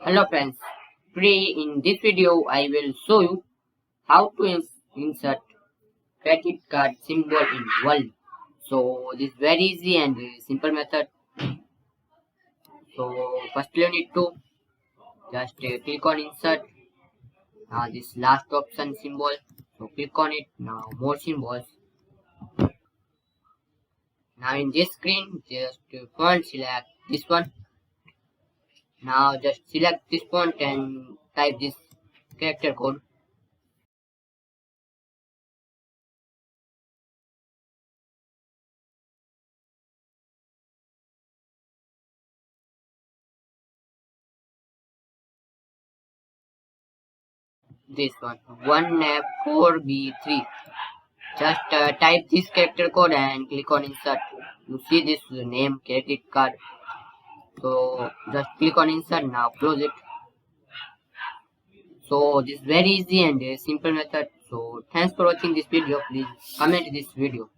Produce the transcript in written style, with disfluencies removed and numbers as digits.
Hello friends, today in this video I will show you how to insert credit card symbol in Word. So this is very easy and simple method. So first you need to just click on insert. Now this last option symbol. So click on it. Now more symbols. Now in this screen just font select this one. Now just select this font and type this character code. This one 1F4B3. Just type this character code and click on insert. You see this name credit card. So just click on insert. Now close it. So this is very easy and simple method. So thanks for watching this video. Please comment this video.